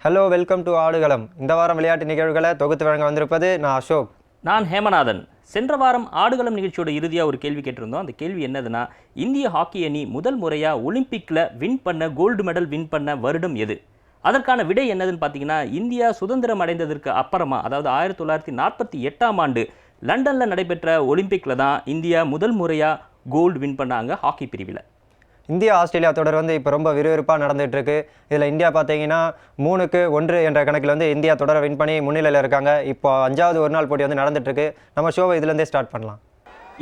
Hello, welcome to ஆடுகளம். இந்த வாரம் விளையாட்டு நிகழ்வுகளை தொகுத்து வழங்க வந்திருப்பது நான் அசோக். நான் ஹேமநாதன். சென்ற வாரம் ஆடுகளம் நிகழ்ச்சியோட இறுதியாக ஒரு கேள்வி கேட்டிருந்தோம். அந்த கேள்வி என்னதுன்னா, இந்திய ஹாக்கி அணி முதல் முறையாக ஒலிம்பிக்கில் கோல்டு மெடல் வின் பண்ண வருடம் எது? அதற்கான விடை என்னதுன்னு பார்த்தீங்கன்னா, இந்தியா சுதந்திரம் அடைந்ததற்கு அப்புறமா, அதாவது 1948ஆம் ஆண்டு லண்டனில் நடைபெற்ற ஒலிம்பிக்கில் தான் இந்தியா முதல் முறையாக கோல்டு வின் பண்ணாங்க ஹாக்கி பிரிவில். இந்தியா ஆஸ்திரேலியா தொடர் இப்போ ரொம்ப விறுவிறுப்பாக நடந்துகிட்டு இருக்கு. இதில் இந்தியா பார்த்தீங்கன்னா 3-1 என்ற கணக்கில் இந்தியா தொடரை வின் பண்ணி முன்னிலையில் இருக்காங்க. இப்போ 5வது ஒரு நாள் போட்டி நடந்துட்டு இருக்கு. நம்ம ஷோவை இதுலேருந்தே ஸ்டார்ட் பண்ணலாம்.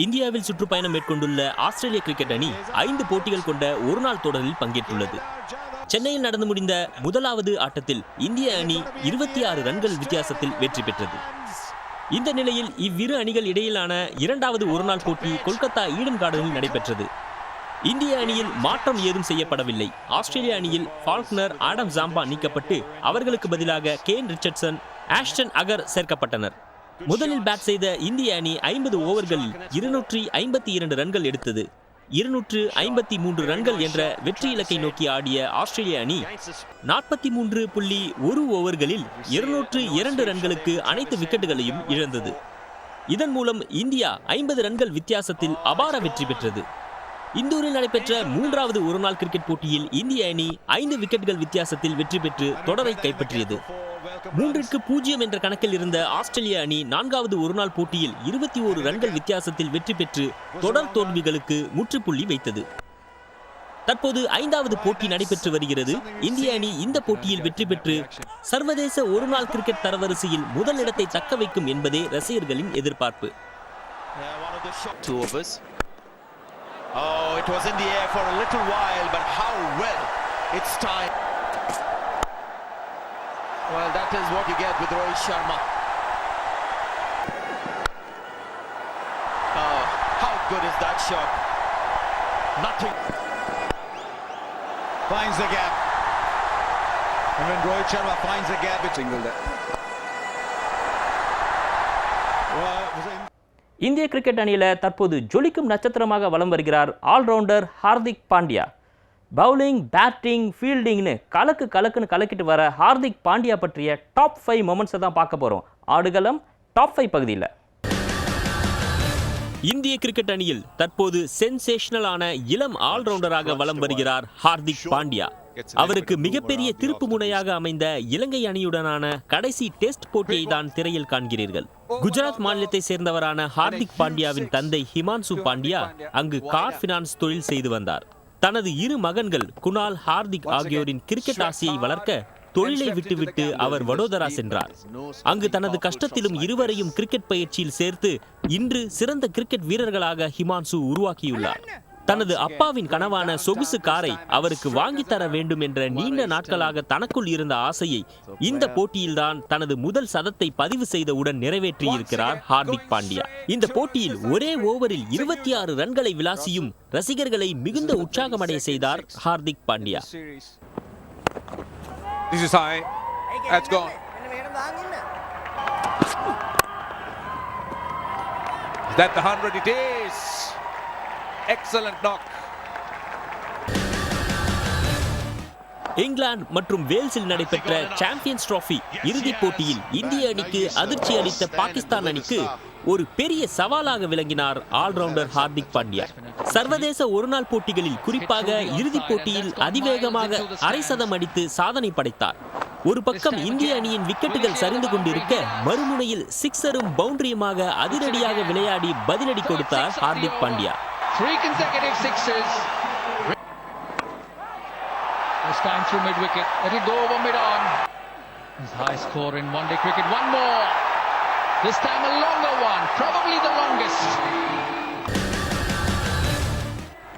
இந்தியாவில் சுற்றுப்பயணம் மேற்கொண்டுள்ள ஆஸ்திரேலிய கிரிக்கெட் அணி 5 போட்டிகள் கொண்ட ஒரு நாள் தொடரில் பங்கேற்றுள்ளது. சென்னையில் நடந்து முடிந்த முதலாவது ஆட்டத்தில் இந்திய அணி 26 ரன்கள் வித்தியாசத்தில் வெற்றி பெற்றது. இந்த நிலையில் இவ்விரு அணிகள் இடையிலான 2வது ஒருநாள் போட்டி கொல்கத்தா ஈடன் கார்டனில் நடைபெற்றது. இந்திய அணியில் மாற்றம் ஏதும் செய்யப்படவில்லை. ஆஸ்திரேலிய அணியில் ஃபால்க்னர், ஆடம் ஜாம்பா நீக்கப்பட்டு அவர்களுக்கு பதிலாக கேன் ரிச்சர்ட்சன், ஆஷ்டன் அகர் சேர்க்கப்பட்டனர். முதலில் பேட் செய்த இந்திய அணி 50 ஓவர்களில் 252 ரன்கள் எடுத்தது. 253 ரன்கள் என்ற வெற்றி இலக்கை நோக்கி ஆடிய ஆஸ்திரேலிய அணி 43.1 ஓவர்களில் 202 ரன்களுக்கு அனைத்து விக்கெட்டுகளையும் இழந்தது. இதன் மூலம் இந்தியா 50 ரன்கள் வித்தியாசத்தில் அபார வெற்றி பெற்றது. இந்தூரில் நடைபெற்ற 3வது ஒருநாள் கிரிக்கெட் போட்டியில் இந்திய அணி 5 விக்கெட்டுகள் வித்தியாசத்தில் வெற்றி பெற்று தொடரை கைப்பற்றியது. 3-0 என்ற கணக்கில் இருந்த ஆஸ்திரேலிய அணி 4வது ஒருநாள் போட்டியில் 21 ரன்கள் வித்தியாசத்தில் வெற்றி பெற்று தொடர் தோல்விகளுக்கு முற்றுப்புள்ளி வைத்தது. தற்போது 5வது போட்டி நடைபெற்று வருகிறது. இந்திய அணி இந்த போட்டியில் வெற்றி பெற்று சர்வதேச ஒருநாள் கிரிக்கெட் தரவரிசையில் முதலிடத்தை தக்க வைக்கும் என்பதே ரசிகர்களின் எதிர்பார்ப்பு. Oh, it was in the air for a little while, but how well it's timed. Well, that is what you get with Rohit Sharma. Oh, how good is that shot? Nothing. Finds the gap. And when Rohit Sharma finds the gap, it's single there. இந்திய cricket அணியில் தற்போது ஜொலிக்கும் நட்சத்திரமாக வலம் வருகிறார் all rounder Hardik Pandya. Bowling, batting, ஃபீல்டிங்னு கலக்குன்னு கலக்கிட்டு வர ஹார்திக் பாண்டியா பற்றிய டாப் 5 மொமெண்ட்ஸை தான் பார்க்க போகிறோம் ஆடுகளம் டாப் 5 பகுதியில். இந்திய கிரிக்கெட் அணியில் தற்போது சென்சேஷனலான இளம் ஆல்ரவுண்டராக வலம் வருகிறார் ஹார்திக் பாண்டியா. அவருக்கு மிகப்பெரிய திருப்பு முனையாக அமைந்த இலங்கை அணியுடனான கடைசி டெஸ்ட் போட்டியை தான் திரையில் காண்கிறீர்கள். குஜராத் மாநிலத்தை சேர்ந்தவரான ஹார்திக் பாண்டியாவின் தந்தை ஹிமான்சு பாண்டியா அங்கு கார் பினான்ஸ் தொழில் செய்து வந்தார். தனது 2 மகன்கள் குணால், ஹார்திக் ஆகியோரின் கிரிக்கெட் ஆசையை வளர்க்க தொழிலை விட்டுவிட்டு அவர் வடோதரா சென்றார். அங்கு தனது கஷ்டத்திலும் இருவரையும் கிரிக்கெட் பயிற்சியில் சேர்த்து இன்று சிறந்த கிரிக்கெட் வீரர்களாக ஹிமான்சு உருவாக்கியுள்ளார். தனது அப்பாவின் கனவான சொகுசு காரை அவருக்கு வாங்கி தர வேண்டும் என்ற நீண்ட நாட்களாக தனக்குள் இருந்த ஆசையை இந்த போட்டியில்தான் தனது முதல் சதத்தை பதிவு செய்தவுடன் நிறைவேற்றியிருக்கிறார் ஹார்திக் பாண்டியா. இந்த போட்டியில் ஒரே ஓவரில் 26 ரன்களை விளாசியும் ரசிகர்களை மிகுந்த உற்சாகமடைய செய்தார் Hardik Pandya. This is high. That's gone. Is that the 100? It is. Excellent knock. England மற்றும் வேல்ஸில் நடைபெற்ற சாம்பியன்ஸ் டிராபி இறுதிப் போட்டியில் இந்திய அணிக்கு அதிர்ச்சி அளித்த பாகிஸ்தான் அணிக்கு ஒரு பெரிய சவாலாக விளங்கினார் ஆல்ரவுண்டர் ஹார்திக் பாண்டியா. சர்வதேச ஒருநாள் போட்டிகளில் குறிப்பாக இறுதிப் போட்டியில் அதிவேகமாக அரை சதம் அடித்து சாதனை படைத்தார். ஒரு பக்கம் இந்திய அணியின் விக்கெட்டுகள் சரிந்து கொண்டிருக்க, மறுமுனையில் சிக்ஸரும் பவுண்டரியுமாக அதிரடியாக விளையாடி பதிலடி கொடுத்தார் Hardik Pandya. 3 consecutive sixes. This time through mid-wicket. Let it go over mid-on. His high score in one-day cricket. One more. This time a longer one. Probably the longest.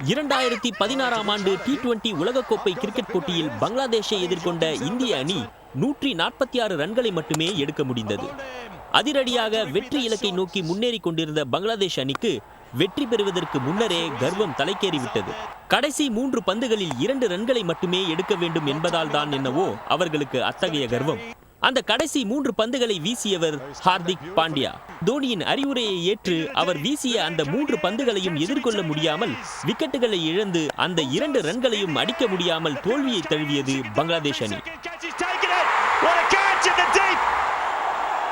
2016ஆம் ஆண்டு T20 உலகக்கோப்பை கிரிக்கெட் போட்டியில் பங்களாதேஷை எதிர்கொண்ட இந்திய அணி 146 ரன்களை மட்டுமே எடுக்க முடிந்தது. அதிரடியாக வெற்றி இலக்கை நோக்கி முன்னேறி கொண்டிருந்த பங்களாதேஷ் அணிக்கு வெற்றி பெறுவதற்கு முன்னரே கர்வம் தலைக்கேறிவிட்டது. கடைசி 3 பந்துகளில் 2 ரன்களை மட்டுமே எடுக்க வேண்டும் என்பதால் தான் என்னவோ அவர்களுக்கு அத்தகைய கர்வம். அந்த கடைசி 3 பந்துகளை வீசியவர் ஹார்திக் பாண்டியா. தோனியின் அறிவுரையை ஏற்று அவர் வீசிய அந்த 3 பந்துகளையும் எதிர்கொள்ள முடியாமல் விக்கெட்டுகளை இழந்து அந்த 2 ரன்களையும் அடிக்க முடியாமல் தோல்வியை தழுவியது பங்களாதேஷ் அணி. What a catch in the deep!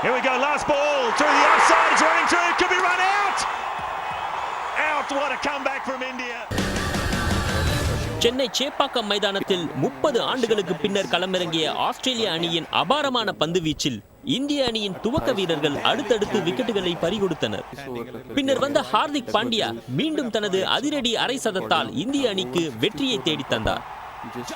Here we go, last ball through the offside, it's running through, it could be run out! Out, what a comeback from India! Chennai Chepauk மைதானத்தில் 30 ஆண்டுகளுக்கு பின்னர் களமிறங்கிய ஆஸ்திரேலிய அணியின் அபாரமான பந்து வீச்சில் இந்திய அணியின் துவக்க வீரர்கள் அடுத்தடுத்து விக்கெட்டுகளை பறிகொடுத்தனர். பின்னர் வந்த ஹார்திக் பாண்டியா மீண்டும் தனது அதிரடி அரை சதத்தால் இந்திய அணிக்கு வெற்றியை தேடி தந்தார்.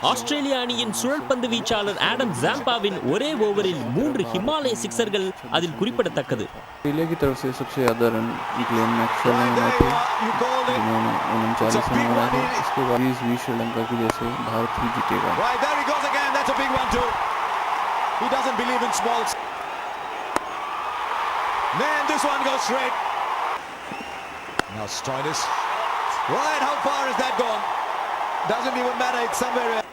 ஆஸ்திரேலிய அணியின் சுழற்பந்து வீச்சாளர் ஆடம் ஜாம்பாவின் ஒரே ஓவரில் 3 हिमालय சிக்சர்கள் அதில் குறிப்பிடத்தக்கது. ऑस्ट्रेलिया की तरफ से सबसे ज़्यादा रन ग्लेन मैक्सवेल ने बनाए थे, जिन्होंने 39 रन बनाए थे. इसके बाद 20 श्रीलंका की जैसे भारत ही जीतेगा. Right, there he goes again, that's a big one too. He doesn't believe in smalls. Man, this one goes straight. Now Stoinis. Right, how far has that gone? Doesn't even matter, it's somewhere else.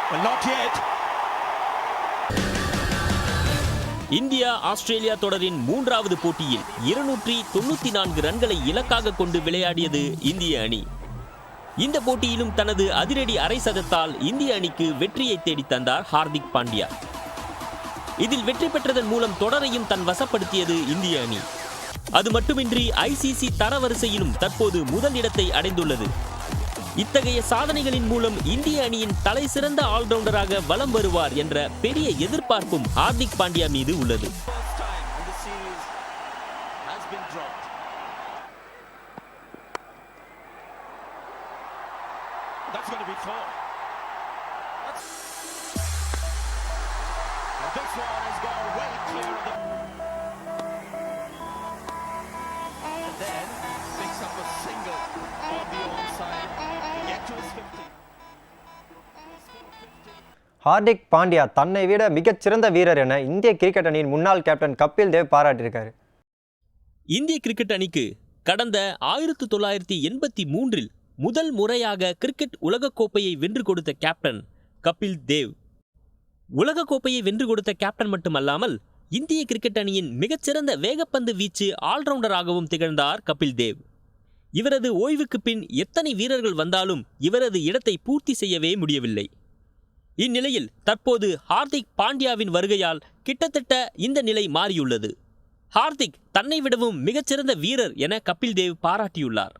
Well, not yet. India Australia தொடரின் 3வது போட்டியில் 294 ரன்களை இலக்காக கொண்டு விளையாடியது இந்திய அணி. இந்த போட்டியிலும் தனது அதிரடி அரை சதத்தால் இந்திய அணிக்கு வெற்றியை தேடி தந்தார் ஹார்திக் பாண்டியா. இதில் வெற்றி பெற்றதன் மூலம் தொடரையும் தன் வசப்படுத்தியது இந்திய அணி. அது மட்டுமின்றி ICC தரவரிசையிலும் தற்போது முதல் இடத்தை அடைந்துள்ளது. இத்தகைய சாதனைகளின் மூலம் இந்திய அணியின் தலை சிறந்த ஆல்ரவுண்டராக வலம் வருவார் என்ற பெரிய எதிர்பார்ப்பும் ஹார்திக் பாண்டியா மீது உள்ளது. ஹார்திக் பாண்டியா தன்னை விட மிகச்சிறந்த வீரர் என இந்திய கிரிக்கெட் அணியின் முன்னாள் கேப்டன் கபில் தேவ் பாராட்டியிருக்காரு. இந்திய கிரிக்கெட் அணிக்கு கடந்த 1983இல் முதல் முறையாக கிரிக்கெட் உலகக்கோப்பையை வென்று கொடுத்த கேப்டன் கபில் தேவ். உலகக்கோப்பையை வென்று கொடுத்த கேப்டன் மட்டுமல்லாமல் இந்திய கிரிக்கெட் அணியின் மிகச்சிறந்த வேகப்பந்து வீச்சு ஆல்ரவுண்டராகவும் திகழ்ந்தார் கபில் தேவ். இவரது ஓய்வுக்கு பின் எத்தனை வீரர்கள் வந்தாலும் இவரது இடத்தை பூர்த்தி செய்யவே முடியவில்லை. இந்நிலையில் தற்போது ஹார்திக் பாண்டியாவின் வருகையால் கிட்டத்தட்ட இந்த நிலை மாறியுள்ளது. ஹார்திக் தன்னை விடவும் மிகச்சிறந்த வீரர் என கபில் தேவ் பாராட்டியுள்ளார்.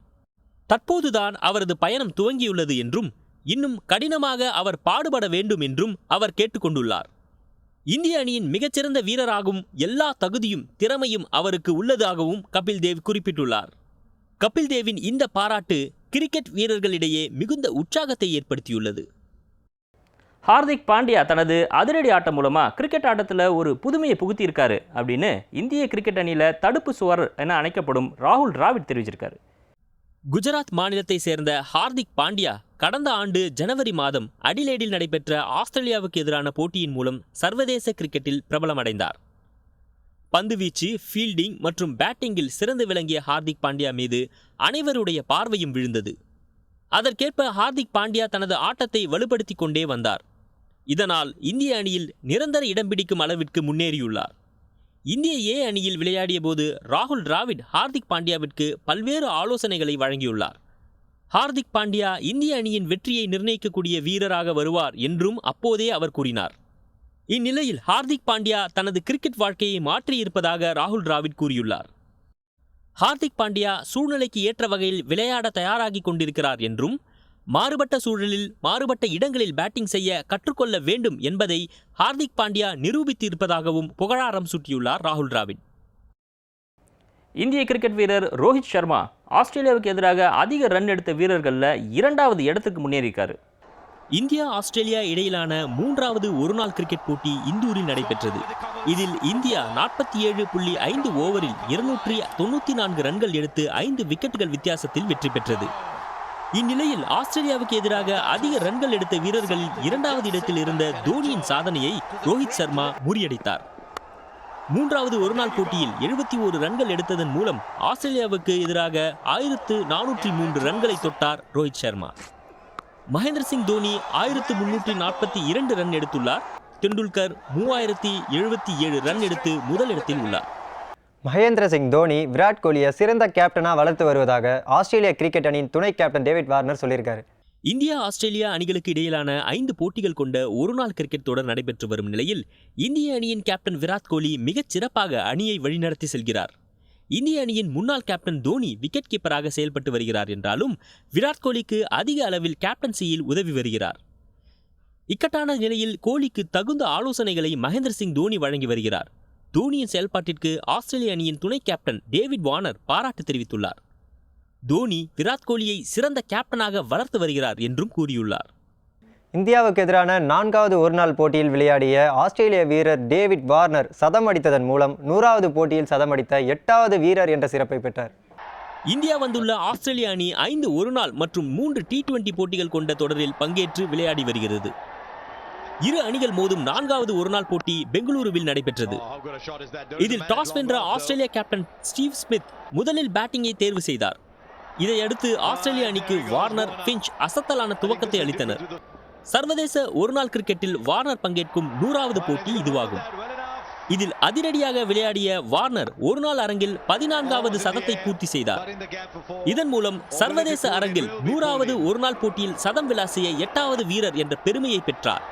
தற்போதுதான் அவரது பயணம் துவங்கியுள்ளது என்றும் இன்னும் கடினமாக அவர் பாடுபட வேண்டும் என்றும் அவர் கேட்டுக்கொண்டுள்ளார். இந்திய அணியின் மிகச்சிறந்த வீரராகும் எல்லா தகுதியும் திறமையும் அவருக்கு உள்ளதாகவும் கபில் தேவ் குறிப்பிட்டுள்ளார். கபில் தேவின் இந்த பாராட்டு கிரிக்கெட் வீரர்களிடையே மிகுந்த உற்சாகத்தை ஏற்படுத்தியுள்ளது. ஹார்திக் பாண்டியா தனது அதிரடி ஆட்டம் மூலமாக கிரிக்கெட் ஆட்டத்தில் ஒரு புதுமையை புகுத்தியிருக்காரு அப்படின்னு இந்திய கிரிக்கெட் அணியில் தடுப்பு சுவர் என அழைக்கப்படும் ராகுல் டிராவிட் தெரிவிச்சிருக்காரு. குஜராத் மாநிலத்தை சேர்ந்த ஹார்திக் பாண்டியா கடந்த ஆண்டு ஜனவரி மாதம் அடிலேடில் நடைபெற்ற ஆஸ்திரேலியாவுக்கு எதிரான போட்டியின் மூலம் சர்வதேச கிரிக்கெட்டில் பிரபலமடைந்தார். பந்துவீச்சு, ஃபீல்டிங் மற்றும் பேட்டிங்கில் சிறந்து விளங்கிய ஹார்திக் பாண்டியா மீது அனைவருடைய பார்வையும் விழுந்தது. அதற்கேற்ப ஹார்திக் பாண்டியா தனது ஆட்டத்தை வலுப்படுத்திக் கொண்டே வந்தார். இதனால் இந்திய அணியில் நிரந்தர இடம் பிடிக்கும் அளவிற்கு முன்னேறியுள்ளார். இந்திய ஏ அணியில் விளையாடிய போது ராகுல் டிராவிட் ஹார்திக் பாண்டியாவிற்கு பல்வேறு ஆலோசனைகளை வழங்கியுள்ளார். ஹார்திக் பாண்டியா இந்திய அணியின் வெற்றியை நிர்ணயிக்கக்கூடிய வீரராக வருவார் என்றும் அப்போதே அவர் கூறினார். இந்நிலையில் ஹார்திக் பாண்டியா தனது கிரிக்கெட் வாழ்க்கையை மாற்றியிருப்பதாக ராகுல் டிராவிட் கூறியுள்ளார். ஹார்திக் பாண்டியா சூழ்நிலைக்கு ஏற்ற வகையில் விளையாட தயாராகி கொண்டிருக்கிறார் என்றும் மாறுபட்ட சூழலில் மாறுபட்ட இடங்களில் பேட்டிங் செய்ய கற்றுக்கொள்ள வேண்டும் என்பதை ஹார்திக் பாண்டியா நிரூபித்திருப்பதாகவும் புகழாரம் சூட்டியுள்ளார் ராகுல் டிராவிட். இந்திய கிரிக்கெட் வீரர் ரோஹித் சர்மா ஆஸ்திரேலியாவுக்கு எதிராக அதிக ரன் எடுத்த வீரர்களில் 2வது இடத்துக்கு முன்னேறியிருக்காரு. இந்தியா ஆஸ்திரேலியா இடையிலான 3வது ஒருநாள் கிரிக்கெட் போட்டி இந்தூரில் நடைபெற்றது. இதில் இந்தியா 47.5 ஓவரில் 294 ரன்கள் எடுத்து 5 விக்கெட்டுகள் வித்தியாசத்தில் வெற்றி பெற்றது. இந்நிலையில் ஆஸ்திரேலியாவுக்கு எதிராக அதிக ரன்கள் எடுத்த வீரர்களில் 2வது இடத்தில் இருந்த தோனியின் சாதனையை ரோஹித் சர்மா முறியடித்தார். 3வது ஒருநாள் போட்டியில் 71 ரன்கள் எடுத்ததன் மூலம் ஆஸ்திரேலியாவுக்கு எதிராக 1403 ரன்களை தொட்டார் ரோஹித் சர்மா. மகேந்திர சிங் தோனி 1342 ரன் எடுத்துள்ளார். தெண்டுல்கர் 3077 ரன் எடுத்து முதலிடத்தில் உள்ளார். மகேந்திர சிங் தோனி விராட் கோலியை சிறந்த கேப்டனாக வளர்த்து வருவதாக ஆஸ்திரேலிய கிரிக்கெட் அணியின் துணை கேப்டன் டேவிட் வார்னர் சொல்லியிருக்காரு. இந்தியா ஆஸ்திரேலியா அணிகளுக்கு இடையிலான 5 போட்டிகள் கொண்ட ஒருநாள் கிரிக்கெட் தொடர் நடைபெற்று வரும் நிலையில் இந்திய அணியின் கேப்டன் விராட் கோலி மிகச் சிறப்பாக அணியை வழிநடத்தி செல்கிறார். இந்திய அணியின் முன்னாள் கேப்டன் தோனி விக்கெட் கீப்பராக செயல்பட்டு வருகிறார் என்றாலும் விராட் கோலிக்கு அதிக அளவில் கேப்டன்சியில் உதவி வருகிறார். இக்கட்டான நிலையில் கோலிக்கு தகுந்த ஆலோசனைகளை மகேந்திர சிங் தோனி வழங்கி வருகிறார். தோனியின் செயல்பாட்டிற்கு ஆஸ்திரேலிய அணியின் துணை கேப்டன் டேவிட் வார்னர் பாராட்டு தெரிவித்துள்ளார். தோனி விராட் கோலியை சிறந்த கேப்டனாக வளர்த்து வருகிறார் என்றும் கூறியுள்ளார். இந்தியாவுக்கு எதிரான 4வது ஒருநாள் போட்டியில் விளையாடிய ஆஸ்திரேலிய வீரர் டேவிட் வார்னர் சதம் அடித்ததன் மூலம் 100வது போட்டியில் சதமடித்த 8வது வீரர் என்ற சிறப்பை பெற்றார். இந்தியா வந்துள்ள ஆஸ்திரேலிய அணி 5 ஒருநாள் மற்றும் 3 T20 போட்டிகள் கொண்ட தொடரில் பங்கேற்று விளையாடி வருகிறது. இரு அணிகள் மோதும் 4வது ஒருநாள் போட்டி பெங்களூருவில் நடைபெற்றது. இதில் டாஸ் வென்ற ஆஸ்திரேலிய கேப்டன் ஸ்டீவ் ஸ்மித் முதலில் பேட்டிங்கை தேர்வு செய்தார். இதையடுத்து ஆஸ்திரேலிய அணிக்கு வார்னர், பிஞ்ச் அசத்தலான துவக்கத்தை அளித்தனர். சர்வதேச ஒருநாள் கிரிக்கெட்டில் வார்னர் பங்கேற்கும் 100வது போட்டி இதுவாகும். இதில் அதிரடியாக விளையாடிய வார்னர் ஒருநாள் அரங்கில் 14வது சதத்தை பூர்த்தி செய்தார். இதன் மூலம் சர்வதேச அரங்கில் 100வது ஒருநாள் போட்டியில் சதம் விளாசிய 8வது வீரர் என்ற பெருமையை பெற்றார்.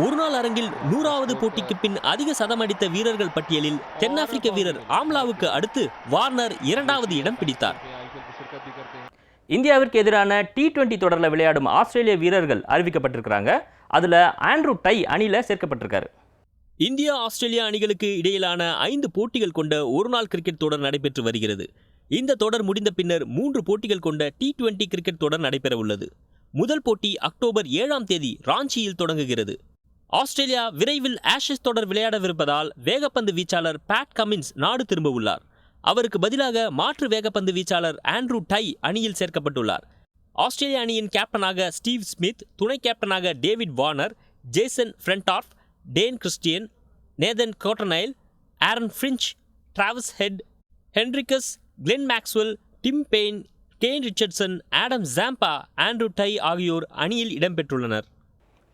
ஒருநாள் அரங்கில் 100வது போட்டிக்கு பின் அதிக சதம் அடித்த வீரர்கள் பட்டியலில் தென்னாப்பிரிக்க வீரர் ஆம்லாவுக்கு அடுத்து வார்னர் 2வது இடம் பிடித்தார். இந்தியாவிற்கு எதிரான T20 தொடரில் விளையாடும் ஆஸ்திரேலிய வீரர்கள் அறிவிக்கப்பட்டிருக்கிறாங்க. அதில் ஆண்ட்ரூ டை அணியில் சேர்க்கப்பட்டிருக்காரு. இந்தியா ஆஸ்திரேலியா அணிகளுக்கு இடையிலான 5 போட்டிகள் கொண்ட ஒருநாள் கிரிக்கெட் தொடர் நடைபெற்று வருகிறது. இந்த தொடர் முடிந்த பின்னர் 3 போட்டிகள் கொண்ட T20 கிரிக்கெட் தொடர் நடைபெற உள்ளது. முதல் போட்டி அக்டோபர் 7ஆம் தேதி ராஞ்சியில் தொடங்குகிறது. ஆஸ்திரேலியா விரைவில் ஆஷஸ் தொடர் விளையாடவிருப்பதால் வேகப்பந்து வீச்சாளர் பேட் கமின்ஸ் நாடு திரும்ப உள்ளார். அவருக்கு பதிலாக மாற்று வேகப்பந்து வீச்சாளர் ஆண்ட்ரூ டை அணியில் சேர்க்கப்பட்டுள்ளார். ஆஸ்திரேலிய அணியின் கேப்டனாக ஸ்டீவ் ஸ்மித், துணை கேப்டனாக David Warner, Jason Behrendorff, Dan Christian, Nathan Coulter Nile, Aaron Finch, Travis Head, Henriques, Glenn Maxwell, Tim Paine, Kane Richardson, Adam Zampa, Andrew Tye ஆகியோர் அணியில் இடம்பெற்றுள்ளனர்.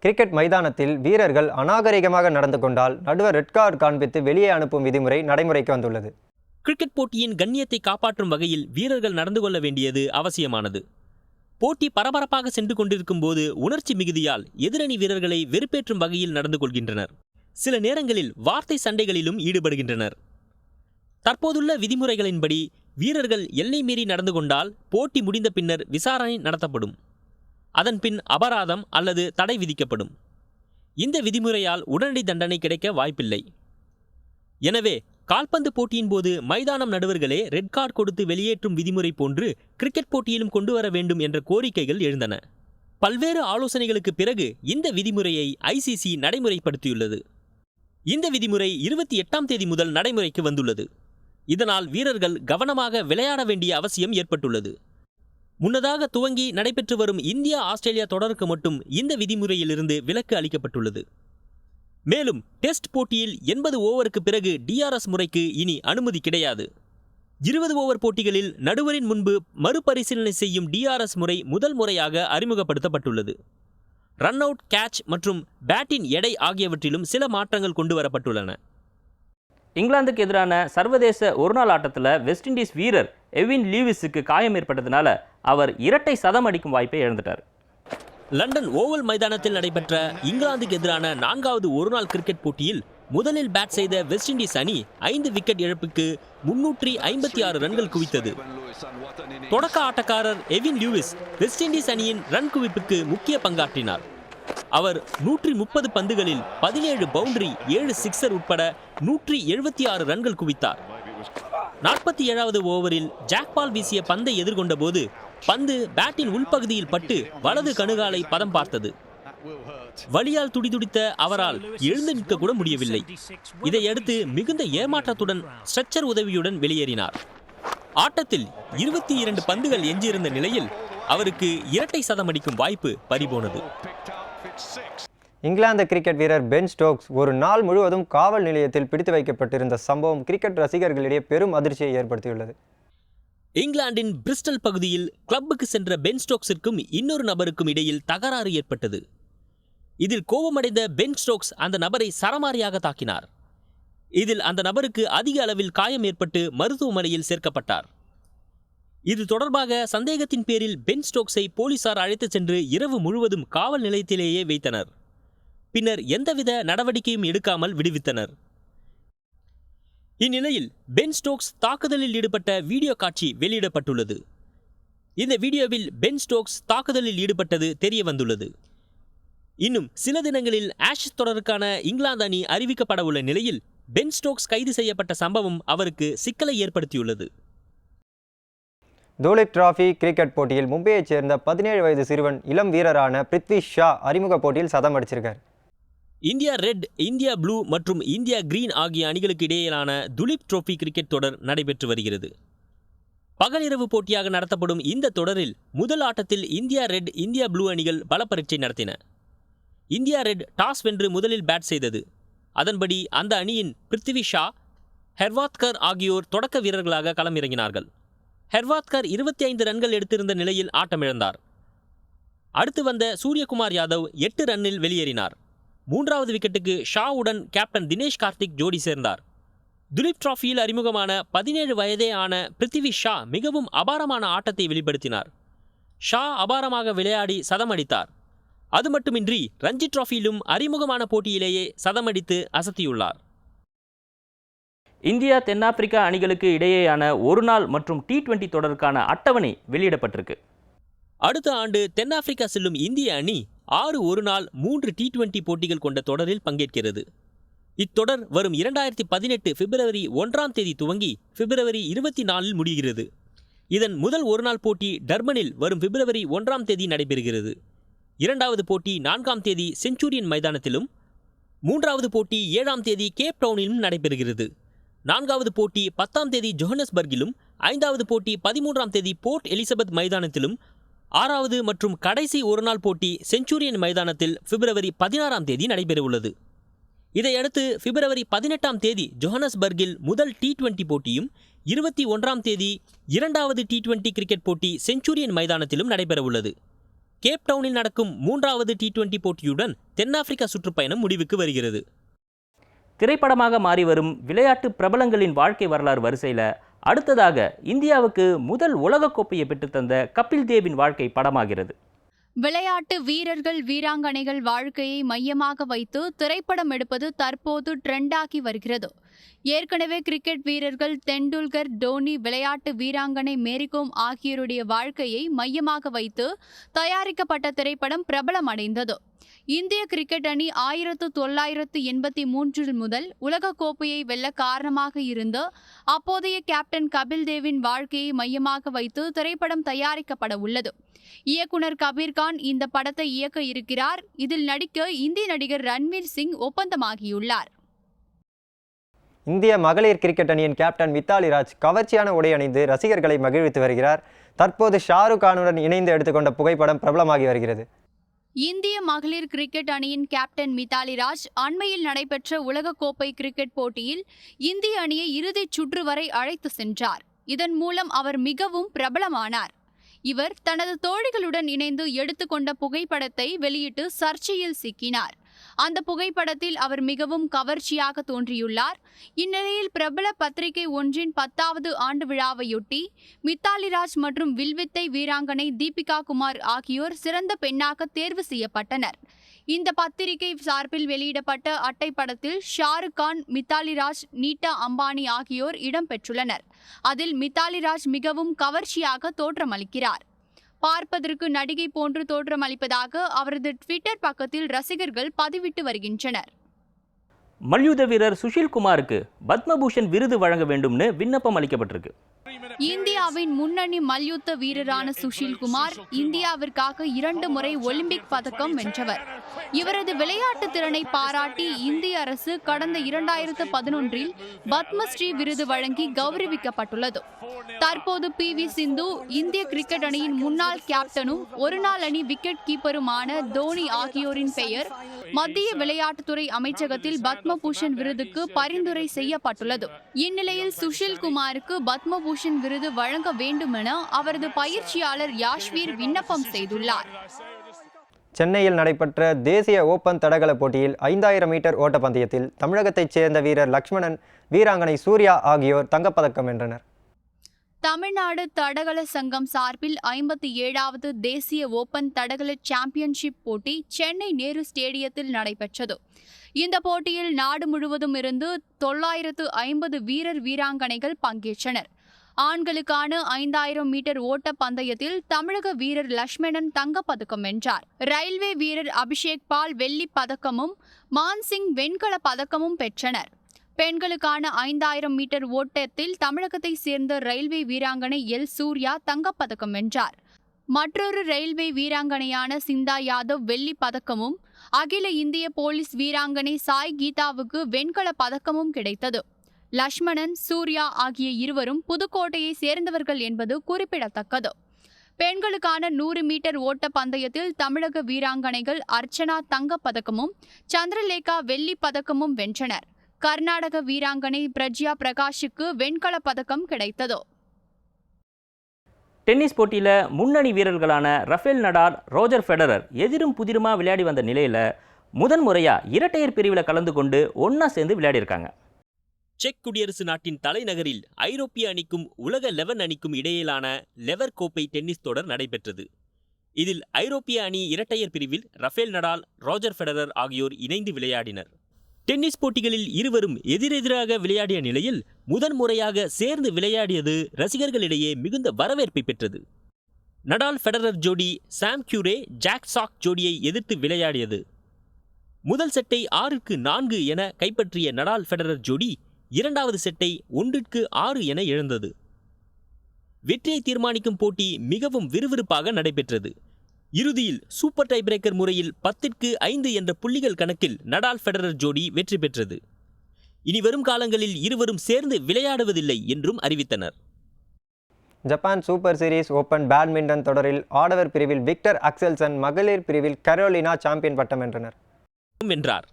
கிரிக்கெட் மைதானத்தில் வீரர்கள் அநாகரிகமாக நடந்து கொண்டால் நடுவர் ரெட் கார்டு காண்பித்து வெளியே அனுப்பும் விதிமுறை நடைமுறைக்கு வந்துள்ளது. கிரிக்கெட் போட்டியின் கண்ணியத்தை காப்பாற்றும் வகையில் வீரர்கள் நடந்து கொள்ள வேண்டியது அவசியமானது. போட்டி பரபரப்பாக சென்று கொண்டிருக்கும் போது உணர்ச்சி மிகுதியால் எதிரணி வீரர்களை வெறுப்பேற்றும் வகையில் நடந்து கொள்கின்றனர். சில நேரங்களில் வார்த்தை சண்டைகளிலும் ஈடுபடுகின்றனர். தற்போதுள்ள விதிமுறைகளின்படி வீரர்கள் எல்லை மீறி நடந்து கொண்டால் போட்டி முடிந்த பின்னர் விசாரணை நடத்தப்படும். அதன்பின் அபராதம் அல்லது தடை விதிக்கப்படும். இந்த விதிமுறையால் உடனடி தண்டனை கிடைக்க வாய்ப்பில்லை. எனவே கால்பந்து போட்டியின் போது மைதானம் நடுவர்களே ரெட் கார்டு கொடுத்து வெளியேற்றும் விதிமுறை போன்று கிரிக்கெட் போட்டியிலும் கொண்டு வர வேண்டும் என்ற கோரிக்கைகள் எழுந்தன. பல்வேறு ஆலோசனைகளுக்கு பிறகு இந்த விதிமுறையை ICC நடைமுறைப்படுத்தியுள்ளது. இந்த விதிமுறை 28ஆம் தேதி முதல் நடைமுறைக்கு வந்துள்ளது. இதனால் வீரர்கள் கவனமாக விளையாட வேண்டிய அவசியம் ஏற்பட்டுள்ளது. முன்னதாக துவங்கி நடைபெற்று வரும் இந்தியா ஆஸ்திரேலியா தொடருக்கு மட்டும் இந்த விதிமுறையிலிருந்து விலக்கு அளிக்கப்பட்டுள்ளது. மேலும் டெஸ்ட் போட்டியில் 80 ஓவருக்கு பிறகு DRS முறைக்கு இனி அனுமதி கிடையாது. 20 ஓவர் போட்டிகளில் நடுவரின் முன்பு மறுபரிசீலனை செய்யும் DRS முறை முதல் முறையாக அறிமுகப்படுத்தப்பட்டுள்ளது. ரன் அவுட், கேட்ச் மற்றும் பேட்டின் எடை ஆகியவற்றிலும் சில மாற்றங்கள் கொண்டு வரப்பட்டுள்ளன. இங்கிலாந்துக்கு எதிரான சர்வதேச ஒருநாள் ஆட்டத்தில் வெஸ்ட் இண்டீஸ் வீரர் எவின் லீவிஸுக்கு காயம் ஏற்பட்டதுனால அவர் இரட்டை சதம் அடிக்கும் வாய்ப்பை இழந்துட்டார். லண்டன் ஓவல் மைதானத்தில் நடைபெற்ற இங்கிலாந்துக்கு எதிரான 4வது ஒருநாள் கிரிக்கெட் போட்டியில் முதலில் பேட் செய்த வெஸ்ட் இண்டீஸ் அணி 5 விக்கெட் இழப்புக்கு 356 ரன்கள் குவித்தது. தொடக்க ஆட்டக்காரர் எவின் லூயிஸ் வெஸ்ட் இண்டீஸ் அணியின் ரன் குவிப்புக்கு முக்கிய பங்காற்றினார். அவர் 130 பந்துகளில் 17 பவுண்டரி, 7 சிக்ஸர் உட்பட 176 ரன்கள் குவித்தார். 47வது ஓவரில் ஜாக்பால் வீசிய பந்தை எதிர்கொண்ட போது பந்து பேட்டின் உள்பகுதியில் பட்டு வலது கணுகாலை பதம் பார்த்தது. வலியால் துடிதுடித்த அவரால் எழுந்து நிற்க கூட முடியவில்லை. இதையடுத்து மிகுந்த ஏமாற்றத்துடன் ஸ்ட்ரெச்சர் உதவியுடன் வெளியேறினார். ஆட்டத்தில் 22 பந்துகள் எஞ்சியிருந்த நிலையில் அவருக்கு இரட்டை சதம் அடிக்கும் வாய்ப்பு பறிபோனது. இங்கிலாந்து கிரிக்கெட் வீரர் பென் ஸ்டோக்ஸ் ஒரு நாள் முழுவதும் காவல் நிலையத்தில் பிடித்து வைக்கப்பட்டிருந்த சம்பவம் கிரிக்கெட் ரசிகர்களிடையே பெரும் அதிர்ச்சியை ஏற்படுத்தியுள்ளது. இங்கிலாந்தின் பிரிஸ்டல் பகுதியில் கிளப்புக்கு சென்ற பென் ஸ்டோக்ஸிற்கும் இன்னொரு நபருக்கும் இடையில் தகராறு ஏற்பட்டது. இதில் கோபமடைந்த பென் ஸ்டோக்ஸ் அந்த நபரை சரமாரியாக தாக்கினார். இதில் அந்த நபருக்கு அதிக அளவில் காயம் ஏற்பட்டு மருத்துவமனையில் சேர்க்கப்பட்டார். இது தொடர்பாக சந்தேகத்தின் பேரில் பென் ஸ்டோக்ஸை போலீசார் அழைத்துச் சென்று இரவு முழுவதும் காவல் நிலையத்திலேயே வைத்தனர். பின்னர் எந்தவித நடவடிக்கையும் எடுக்காமல் விடுவித்தனர். இந்நிலையில் பென் ஸ்டோக்ஸ் தாக்குதலில் ஈடுபட்ட வீடியோ காட்சி வெளியிடப்பட்டுள்ளது. இந்த வீடியோவில் பென் ஸ்டோக்ஸ் தாக்குதலில் ஈடுபட்டது தெரிய வந்துள்ளது. இன்னும் சில தினங்களில் ஆஷஸ் தொடருக்கான இங்கிலாந்து அணி அறிவிக்கப்பட உள்ள நிலையில் பென் ஸ்டோக்ஸ் கைது செய்யப்பட்ட சம்பவம் அவருக்கு சிக்கலை ஏற்படுத்தியுள்ளது. துலீப் டிராபி கிரிக்கெட் போட்டியில் மும்பையைச் சேர்ந்த 17 வயது சிறுவன் இளம் வீரரான பிருத்வி ஷா அறிமுக போட்டியில் சதம் அடிச்சிருக்கார். இந்தியா ரெட், இந்தியா ப்ளூ மற்றும் இந்தியா கிரீன் ஆகிய அணிகளுக்கு இடையிலான துலீப் டிராபி கிரிக்கெட் தொடர் நடைபெற்று வருகிறது. பகலிரவு போட்டியாக நடத்தப்படும் இந்த தொடரில் முதல் ஆட்டத்தில் இந்தியா ரெட், இந்தியா ப்ளூ அணிகள் பல பரீட்சை நடத்தின. இந்தியா ரெட் டாஸ் வென்று முதலில் பேட் செய்தது. அதன்படி அந்த அணியின் பிருத்வி ஷா, ஹெர்வாத்கர் ஆகியோர் தொடக்க வீரர்களாக களமிறங்கினார்கள். ஹெர்வாத்கர் 25 ரன்கள் எடுத்திருந்த நிலையில் ஆட்டமிழந்தார். அடுத்து வந்த சூரியகுமார் யாதவ் 8 ரன்னில் வெளியேறினார். 3வது விக்கெட்டுக்கு ஷாவுடன் கேப்டன் தினேஷ் கார்த்திக் ஜோடி சேர்ந்தார். துலீப் டிராபியில் அறிமுகமான 17 வயதே ஆன பிருத்வி ஷா மிகவும் அபாரமான ஆட்டத்தை வெளிப்படுத்தினார். ஷா அபாரமாக விளையாடி சதம் அடித்தார். அது மட்டுமின்றி ரஞ்சி டிராபியிலும் அறிமுகமான போட்டியிலேயே சதமடித்து அசத்தியுள்ளார். இந்தியா தென்னாப்பிரிக்கா அணிகளுக்கு இடையேயான ஒருநாள் மற்றும் T20 தொடருக்கான அட்டவணை வெளியிடப்பட்டிருக்கு. அடுத்த ஆண்டு தென்னாப்பிரிக்கா செல்லும் இந்திய அணி 6 ஒருநாள் 3 T20 போட்டிகள் கொண்ட தொடரில் பங்கேற்கிறது. இத்தொடர் வரும் 2018 பிப்ரவரி 1ஆம் தேதி துவங்கி பிப்ரவரி 24இல் முடிகிறது. இதன் முதல் ஒருநாள் போட்டி டர்பனில் வரும் பிப்ரவரி 1ஆம் தேதி நடைபெறுகிறது. 2வது போட்டி 4ஆம் தேதி செஞ்சுரியன் மைதானத்திலும், 3வது போட்டி 7ஆம் தேதி கேப் டவுனிலும் நடைபெறுகிறது. 4வது போட்டி 10ஆம் தேதி ஜோஹன்னஸ்பர்கிலும், 5வது போட்டி 13ஆம் தேதி போர்ட் எலிசபெத் மைதானத்திலும், 6வது மற்றும் கடைசி ஒருநாள் போட்டி செஞ்சுரியன் மைதானத்தில் பிப்ரவரி 16ஆம் தேதி நடைபெறவுள்ளது. இதையடுத்து பிப்ரவரி 18ஆம் தேதி ஜோஹன்னஸ்பர்கில் முதல் T20 போட்டியும், 21ஆம் தேதி 2வது T20 கிரிக்கெட் போட்டி செஞ்சுரியன் மைதானத்திலும் நடைபெறவுள்ளது. கேப் டவுனில் நடக்கும் 3வது T20 போட்டியுடன் தென்னாப்பிரிக்கா சுற்றுப்பயணம் முடிவுக்கு வருகிறது. திரைப்படமாக மாறி வரும் விளையாட்டு பிரபலங்களின் வாழ்க்கை வரலாறு வரிசையில் அடுத்ததாக இந்தியாவுக்கு முதல் உலகக்கோப்பையை பெற்றுத்தந்த கபில் தேவின் வாழ்க்கை படமாகிறது. விளையாட்டு வீரர்கள் வீராங்கனைகள் வாழ்க்கையை மையமாக வைத்து திரைப்படம் எடுப்பது தற்போது ட்ரெண்டாகி வருகிறது. ஏற்கனவே கிரிக்கெட் வீரர்கள் தெண்டுல்கர், டோனி, விளையாட்டு வீராங்கனை மேரிகோம் ஆகியோருடைய வாழ்க்கையை மையமாக வைத்து தயாரிக்கப்பட்ட திரைப்படம் பிரபலமடைந்தது. இந்திய கிரிக்கெட் அணி 1983 முதல் உலகக்கோப்பையை வெல்ல காரணமாக இருந்த அப்போதைய கேப்டன் கபில் தேவின் வாழ்க்கையை மையமாக வைத்து திரைப்படம் தயாரிக்கப்பட உள்ளது. இயக்குனர் கபீர்கான் இந்த படத்தை இயக்க இருக்கிறார். இதில் நடிக்க இந்திய நடிகர் ரன்வீர் சிங் ஒப்பந்தமாகியுள்ளார். இந்திய மகளிர் கிரிக்கெட் அணியின் கேப்டன் மித்தாலி ராஜ் கவர்ச்சியான உடை அணிந்து ரசிகர்களை மகிழ்வித்து வருகிறார். தற்போது ஷாருக் கானுடன் இணைந்து எடுத்துக்கொண்ட புகைப்படம் பிரபலமாகி வருகிறது. இந்திய மகளிர் கிரிக்கெட் அணியின் கேப்டன் மித்தாலி ராஜ் அண்மையில் நடைபெற்ற உலகக்கோப்பை கிரிக்கெட் போட்டியில் இந்திய அணியை இறுதிச் சுற்று வரை அழைத்து சென்றார். இதன் மூலம் அவர் மிகவும் பிரபலமானார். இவர் தனது தோழிகளுடன் இணைந்து எடுத்துக்கொண்ட புகைப்படத்தை வெளியிட்டு சர்ச்சையில் சிக்கினார். அந்த புகைப்படத்தில் அவர் மிகவும் கவர்ச்சியாக தோன்றியுள்ளார். இந்நிலையில் பிரபல பத்திரிகை ஒன்றின் 10வது ஆண்டு விழாவையொட்டி மித்தாலி ராஜ் மற்றும் வில்வித்தை வீராங்கனை தீபிகா குமார் ஆகியோர் சிறந்த பெண்ணாக தேர்வு செய்யப்பட்டனர். இந்த பத்திரிகை சார்பில் வெளியிடப்பட்ட அட்டைப்படத்தில் ஷாருக் கான், மித்தாலி ராஜ், நீட்டா அம்பானி ஆகியோர் இடம்பெற்றுள்ளனர். அதில் மித்தாலி ராஜ் மிகவும் கவர்ச்சியாக தோற்றமளிக்கிறார். பார்ப்பதற்கு நடிகை போன்று தோற்றமளிப்பதாக அவரது ட்விட்டர் பக்கத்தில் ரசிகர்கள் பதிவிட்டு வருகின்றனர். மல்யுத்த வீரர் சுஷில் குமாருக்கு பத்மபூஷன் விருது வழங்க வேண்டும்னு விண்ணப்பம் அளிக்கப்பட்டிருக்கு. இந்தியாவின் முன்னணி மல்யுத்த வீரரான சுஷில் குமார் இந்தியாவிற்காக 2 முறை ஒலிம்பிக் பதக்கம் வென்றவர். இவரது விளையாட்டு திறனை பாராட்டி இந்திய அரசு கடந்த 2011இல் பத்மஸ்ரீ விருது வழங்கி கௌரவிக்கப்பட்டுள்ளது. தற்போது PV சிந்து, இந்திய கிரிக்கெட் அணியின் முன்னாள் கேப்டனும் ஒருநாள் அணி விக்கெட் கீப்பருமான தோனி ஆகியோரின் பெயர் மத்திய விளையாட்டுத்துறை அமைச்சகத்தில் பத்மபூஷன் விருதுக்கு பரிந்துரை செய்யப்பட்டுள்ளது. இந்நிலையில் சுஷில் குமாருக்கு பத்மபூஷன் விருது வழங்க வேண்டுமென அவரது பயிற்சியாளர் யாஷ்வீர் விண்ணப்பம் செய்துள்ளார். சென்னையில் நடைபெற்ற தேசிய ஓபன் தடகள போட்டியில் 5000 மீட்டர் ஓட்டப்பந்தயத்தில் தமிழகத்தைச் சேர்ந்த வீரர் லக்ஷ்மணன், வீராங்கனை சூர்யா ஆகியோர் தங்கப்பதக்கம் வென்றனர். தமிழ்நாடு தடகள சங்கம் சார்பில் 57வது தேசிய ஓபன் தடகள சாம்பியன்ஷிப் போட்டி சென்னை நேரு ஸ்டேடியத்தில் நடைபெற்றது. இந்த போட்டியில் நாடு முழுவதும் இருந்து 950 வீரர் வீராங்கனைகள் பங்கேற்றனர். ஆண்களுக்கான 5000 மீட்டர் ஓட்ட பந்தயத்தில் தமிழக வீரர் லட்சுமணன் தங்கப்பதக்கம் வென்றார். ரயில்வே வீரர் அபிஷேக் பால் வெள்ளிப் பதக்கமும் மான்சிங் வெண்கல பதக்கமும் பெற்றனர். பெண்களுக்கான 5000 மீட்டர் ஓட்டத்தில் தமிழகத்தை சேர்ந்த ரயில்வே வீராங்கனை எல் சூர்யா தங்கப்பதக்கம் வென்றார். மற்றொரு ரயில்வே வீராங்கனையான சிந்தா யாதவ் வெள்ளிப் பதக்கமும் அகில இந்திய போலீஸ் வீராங்கனை சாய் கீதாவுக்கு வெண்கல பதக்கமும் கிடைத்தது. லட்சுமணன், சூர்யா ஆகிய இருவரும் புதுக்கோட்டையை சேர்ந்தவர்கள் என்பது குறிப்பிடத்தக்கது. பெண்களுக்கான 100 மீட்டர் ஓட்ட பந்தயத்தில் தமிழக வீராங்கனைகள் அர்ச்சனா தங்கப்பதக்கமும் சந்திரலேகா வெள்ளிப் பதக்கமும் வென்றனர். கர்நாடக வீராங்கனை பிரஜ்யா பிரகாஷுக்கு வெண்கல பதக்கம் கிடைத்தது. டென்னிஸ் போட்டியில் முன்னணி வீரர்களான ரஃபேல் நடால், ரோஜர் ஃபெடரர் எதிரும் புதிருமா விளையாடி வந்த நிலையில் முதன்முறையாக இரட்டையர் பிரிவில் கலந்து கொண்டு ஒன்றா சேர்ந்து விளையாடியிருக்காங்க. செக் குடியரசு நாட்டின் தலைநகரில் ஐரோப்பிய அணிக்கும் உலக 11 அணிக்கும் இடையிலான லெவர் கோப்பை டென்னிஸ் தொடர் நடைபெற்றது. இதில் ஐரோப்பிய அணி இரட்டையர் பிரிவில் ரஃபேல் நடால், ரோஜர் ஃபெடரர் ஆகியோர் இணைந்து விளையாடினர். டென்னிஸ் போட்டிகளில் இருவரும் எதிரெதிராக விளையாடிய நிலையில் முதன்முறையாக சேர்ந்து விளையாடியது ரசிகர்களிடையே மிகுந்த வரவேற்பை பெற்றது. நடால் ஃபெடரர் ஜோடி சாம் கியூரே, ஜாக் சாக் ஜோடியை எதிர்த்து விளையாடியது. முதல் செட்டை 6-4 என கைப்பற்றிய நடால் ஃபெடரர் ஜோடி இரண்டாவது செட்டை 1-6 என இழந்தது. வெற்றியை தீர்மானிக்கும் போட்டி மிகவும் விறுவிறுப்பாக நடைபெற்றது. இறுதியில் சூப்பர் டை பிரேக்கர் முறையில் 10-5 என்ற புள்ளிகள் கணக்கில் நடால் ஃபெடரர் ஜோடி வெற்றி பெற்றது. இனி வரும் காலங்களில் இருவரும் சேர்ந்து விளையாடுவதில்லை என்றும் அறிவித்தனர். Japan super series open badminton தொடரில் ஆடவர் பிரிவில் விக்டர் அக்செல்சன், மகளிர் பிரிவில் கரோலினா சாம்பியன் பட்டம் வென்றார்.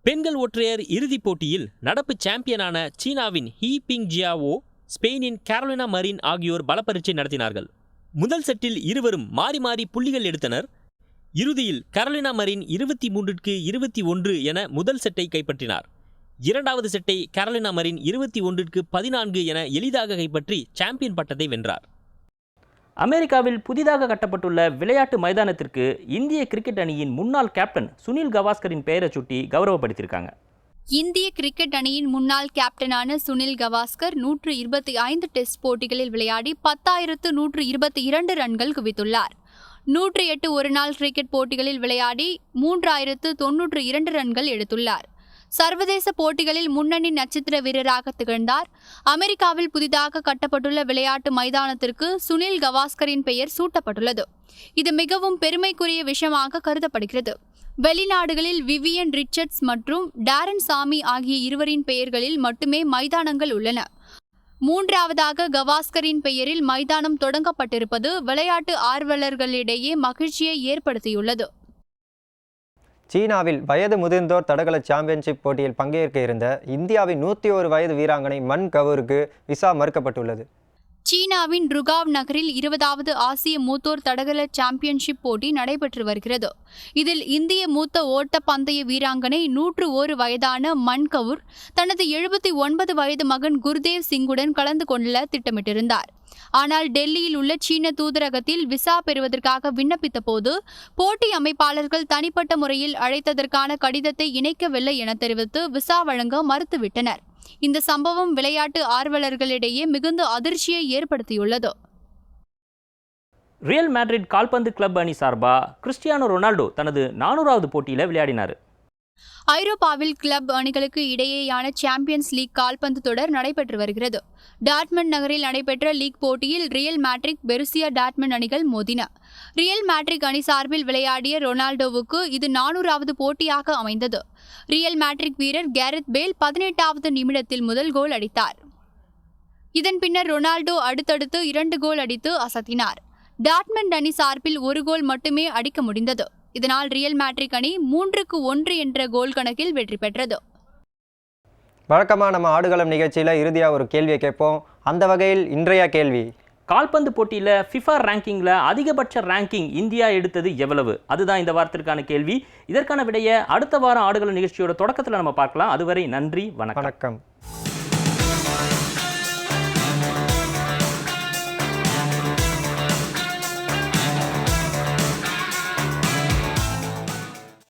பெண்கள் ஒற்றையர் இறுதிப் போட்டியில் நடப்பு சாம்பியனான சீனாவின் ஹீ பிங் ஜியாவோ, ஸ்பெயினின் கேரோலினா மரின் ஆகியோர் பலப்பரீட்சை நடத்தினார்கள். முதல் செட்டில் இருவரும் மாறி மாறி புள்ளிகள் எடுத்தனர். இறுதியில் கரோலினா மரின் 23-21 என முதல் செட்டை கைப்பற்றினார். இரண்டாவது செட்டை கரோலினா மரின் 21-14 என எளிதாக கைப்பற்றி சாம்பியன் பட்டத்தை வென்றார். அமெரிக்காவில் புதிதாக கட்டப்பட்டுள்ள விளையாட்டு மைதானத்திற்கு இந்திய கிரிக்கெட் அணியின் முன்னாள் கேப்டன் சுனில் கவாஸ்கரின் பெயரை சுட்டி கௌரவப்படுத்தியிருக்காங்க. இந்திய கிரிக்கெட் அணியின் முன்னாள் கேப்டனான சுனில் கவாஸ்கர் 125 டெஸ்ட் போட்டிகளில் விளையாடி 10,122 ரன்கள் குவித்துள்ளார். 108 ஒருநாள் கிரிக்கெட் போட்டிகளில் விளையாடி 3,092 ரன்கள் எடுத்துள்ளார். சர்வதேச போட்டிகளில் முன்னணி நட்சத்திர வீரராக திகழ்ந்தார். அமெரிக்காவில் புதிதாக கட்டப்பட்டுள்ள விளையாட்டு மைதானத்திற்கு சுனில் கவாஸ்கரின் பெயர் சூட்டப்பட்டுள்ளது. இது மிகவும் பெருமைக்குரிய விஷயமாக கருதப்படுகிறது. வெளிநாடுகளில் விவியன் ரிச்சர்ட்ஸ் மற்றும் டாரன் சாமி ஆகிய இருவரின் பெயர்களில் மட்டுமே மைதானங்கள் உள்ளன. மூன்றாவதாக கவாஸ்கரின் பெயரில் மைதானம் தொடங்கப்பட்டிருப்பது விளையாட்டு ஆர்வலர்களிடையே மகிழ்ச்சியை ஏற்படுத்தியுள்ளது. சீனாவில் வயது முதிர்ந்தோர் தடகள சாம்பியன்ஷிப் போட்டியில் பங்கேற்க இருந்த இந்தியாவின் 101 வயது வீராங்கனை மன் கவுருக்கு விசா மறுக்கப்பட்டுள்ளது. சீனாவின் ருகாவ் நகரில் 20வது ஆசிய மூத்தோர் தடகள சாம்பியன்ஷிப் போட்டி நடைபெற்று வருகிறது. இதில் இந்திய மூத்த ஓட்ட பந்தய வீராங்கனை 101 வயதான மன் கவுர் தனது 79 வயது மகன் குர்தேவ் சிங்குடன் கலந்து கொள்ள திட்டமிட்டிருந்தார். ஆனால் டெல்லியில் உள்ள சீன தூதரகத்தில் விசா பெறுவதற்காக விண்ணப்பித்த போது போட்டி அமைப்பாளர்கள் தனிப்பட்ட முறையில் அழைத்ததற்கான கடிதத்தை இணைக்கவில்லை என தெரிவித்து விசா வழங்க மறுத்துவிட்டனர். இந்த சம்பவம் விளையாட்டு ஆர்வலர்களிடையே மிகுந்த அதிர்ச்சியை ஏற்படுத்தியுள்ளது. ரியல் மேட்ரிட் கால்பந்து கிளப் அணி சார்பா கிறிஸ்டியானோ ரொனால்டோ தனது 400வது போட்டியில் விளையாடினார். ஐரோப்பாவில் கிளப் அணிகளுக்கு இடையேயான சாம்பியன்ஸ் லீக் கால்பந்து தொடர் நடைபெற்று வருகிறது. டாட்மண்ட் நகரில் நடைபெற்ற லீக் போட்டியில் ரியல் மேட்ரிக், பெருசியா டாட்மண்ட் அணிகள் மோதின. ரியல் மேட்ரிக் அணி சார்பில் விளையாடிய ரொனால்டோவுக்கு இது 400வது போட்டியாக அமைந்தது. ரியல் மேட்ரிக் வீரர் கேரத் பேல் 18வது நிமிடத்தில் முதல் கோல் அடித்தார். இதன் பின்னர் ரொனால்டோ அடுத்தடுத்து 2 கோல் அடித்து அசத்தினார். டாட்மண்ட் அணி சார்பில் 1 கோல் மட்டுமே அடிக்க முடிந்தது. இதனால் ரியல் மேட்ரிக் அணி 3-1 என்ற கோல் கணக்கில் வெற்றி பெற்றது. வழக்கமாக நம்ம ஆடுகளம் நிகழ்ச்சியில் இறுதியாக ஒரு கேள்வியை கேட்போம். அந்த வகையில் இன்றைய கேள்வி, கால்பந்து போட்டியில் ஃபிஃபா ரேங்கிங்கில் அதிகபட்ச ரேங்கிங் இந்தியா எடுத்தது எவ்வளவு? அதுதான் இந்த வாரத்திற்கான கேள்வி. இதற்கான விடையை அடுத்த வாரம் ஆடுகளம் நிகழ்ச்சியோட தொடக்கத்தில் நம்ம பார்க்கலாம். அதுவரை நன்றி, வணக்கம்.